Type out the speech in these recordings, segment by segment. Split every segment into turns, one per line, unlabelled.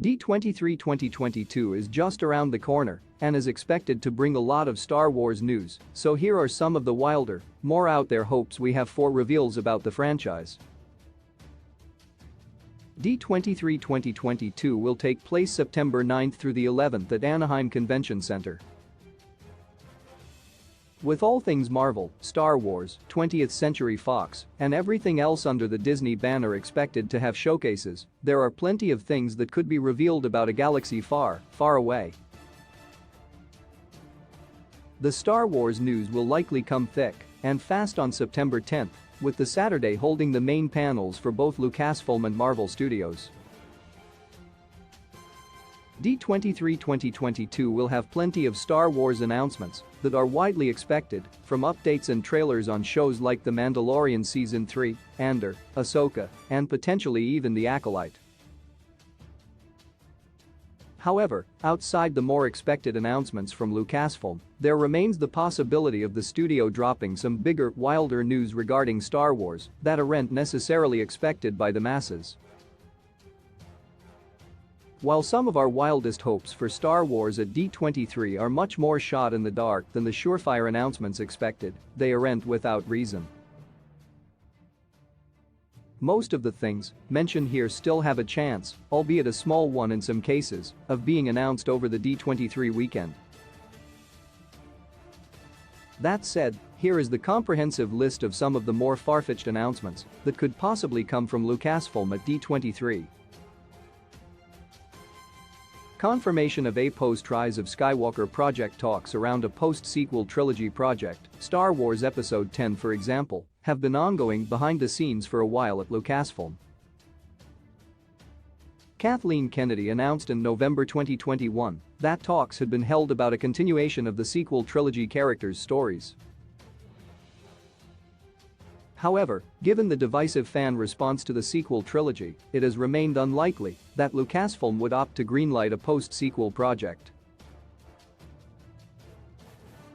D23 2022 is just around the corner and is expected to bring a lot of Star Wars news, so here are some of the wilder, more out there hopes we have for reveals about the franchise. D23 2022 will take place September 9th through the 11th at Anaheim Convention Center. With all things Marvel, Star Wars, 20th Century Fox, and everything else under the Disney banner expected to have showcases, there are plenty of things that could be revealed about a galaxy far, far away. The Star Wars news will likely come thick and fast on September 10th, with the Saturday holding the main panels for both Lucasfilm and Marvel Studios. D23 2022 will have plenty of Star Wars announcements that are widely expected, from updates and trailers on shows like The Mandalorian Season 3, Andor, Ahsoka, and potentially even The Acolyte. However, outside the more expected announcements from Lucasfilm, there remains the possibility of the studio dropping some bigger, wilder news regarding Star Wars that aren't necessarily expected by the masses. While some of our wildest hopes for Star Wars at D23 are much more shot in the dark than the surefire announcements expected, they aren't without reason. Most of the things mentioned here still have a chance, albeit a small one in some cases, of being announced over the D23 weekend. That said, here is the comprehensive list of some of the more far-fetched announcements that could possibly come from Lucasfilm at D23. Confirmation of a post-Rise of Skywalker project talks around a post-sequel trilogy project, Star Wars Episode 10 for example, have been ongoing behind the scenes for a while at Lucasfilm. Kathleen Kennedy announced in November 2021 that talks had been held about a continuation of the sequel trilogy characters' stories. However, given the divisive fan response to the sequel trilogy, it has remained unlikely that Lucasfilm would opt to greenlight a post-sequel project.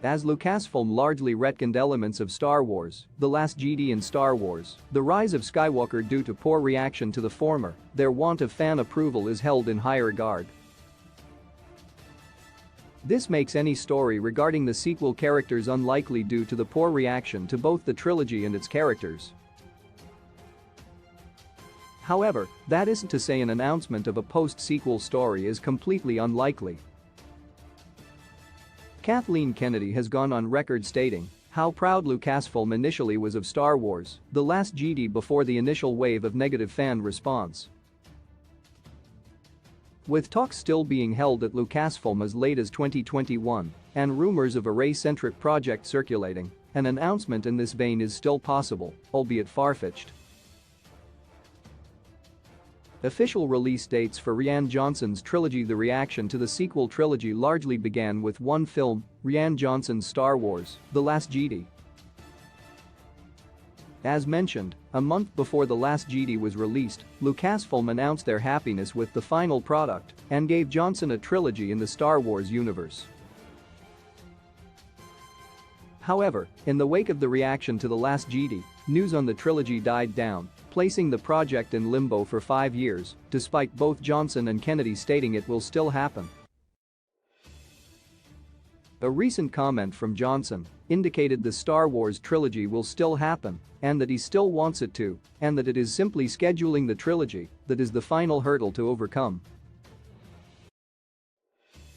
As Lucasfilm largely retconned elements of Star Wars, The Last Jedi and Star Wars, The Rise of Skywalker due to poor reaction to the former, their want of fan approval is held in high regard. This makes any story regarding the sequel characters unlikely due to the poor reaction to both the trilogy and its characters. However, that isn't to say an announcement of a post-sequel story is completely unlikely. Kathleen Kennedy has gone on record stating how proud Lucasfilm initially was of Star Wars: The Last Jedi before the initial wave of negative fan response. With talks still being held at Lucasfilm as late as 2021 and rumors of a Rey-centric project circulating, an announcement in this vein is still possible, albeit far-fetched. Official release dates for Rian Johnson's trilogy. The reaction to the sequel trilogy largely began with one film, Rian Johnson's Star Wars: The Last Jedi. As mentioned, a month before The Last Jedi was released, Lucasfilm announced their happiness with the final product and gave Johnson a trilogy in the Star Wars universe. However, in the wake of the reaction to The Last Jedi, news on the trilogy died down, placing the project in limbo for 5 years, despite both Johnson and Kennedy stating it will still happen. A recent comment from Johnson indicated the Star Wars trilogy will still happen and that he still wants it to, and that it is simply scheduling the trilogy that is the final hurdle to overcome.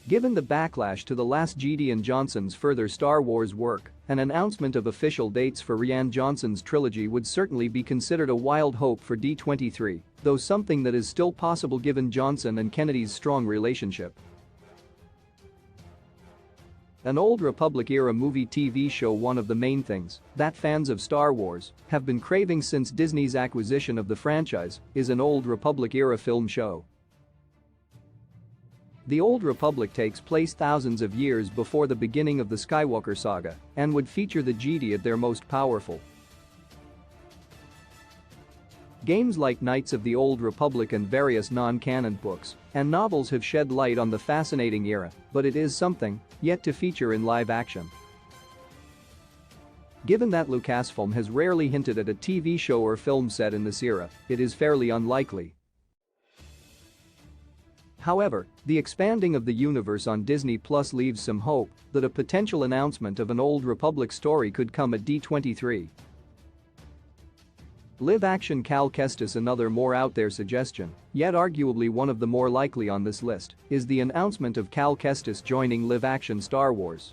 Given the backlash to The Last Jedi and Johnson's further Star Wars work, an announcement of official dates for Rian Johnson's trilogy would certainly be considered a wild hope for D23, though something that is still possible given Johnson and Kennedy's strong relationship. An Old Republic-era movie TV show. One of the main things that fans of Star Wars have been craving since Disney's acquisition of the franchise is an Old Republic-era film show. The Old Republic takes place thousands of years before the beginning of the Skywalker saga and would feature the Jedi at their most powerful. Games like Knights of the Old Republic and various non-canon books and novels have shed light on the fascinating era, but it is something yet to feature in live action. Given that Lucasfilm has rarely hinted at a TV show or film set in this era, it is fairly unlikely. However, the expanding of the universe on Disney Plus leaves some hope that a potential announcement of an Old Republic story could come at D23. Live-action Cal Kestis. Another more out there suggestion, yet arguably one of the more likely on this list, is the announcement of Cal Kestis joining live-action Star Wars.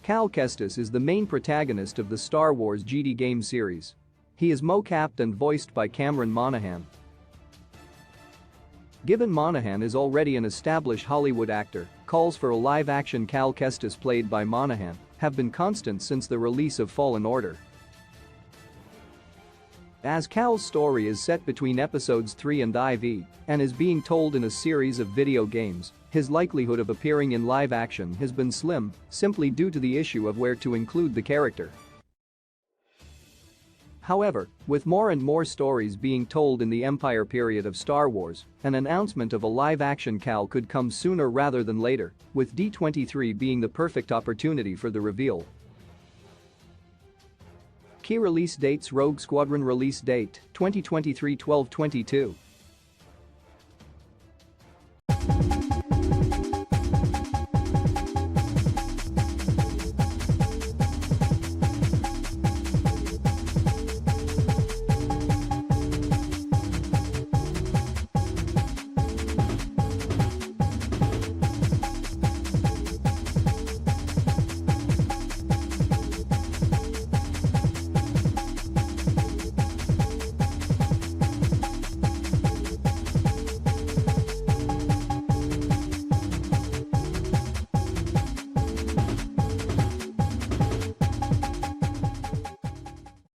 Cal Kestis is the main protagonist of the Star Wars GD game series. He is mocapped and voiced by Cameron Monaghan. Given Monaghan is already an established Hollywood actor, calls for a live-action Cal Kestis played by Monaghan have been constant since the release of Fallen Order. As Cal's story is set between episodes 3 and IV and is being told in a series of video games, his likelihood of appearing in live action has been slim, simply due to the issue of where to include the character. However, with more and more stories being told in the Empire period of Star Wars, an announcement of a live-action Cal could come sooner rather than later, with D23 being the perfect opportunity for the reveal. Key release dates: Rogue Squadron release date 2023 12/22.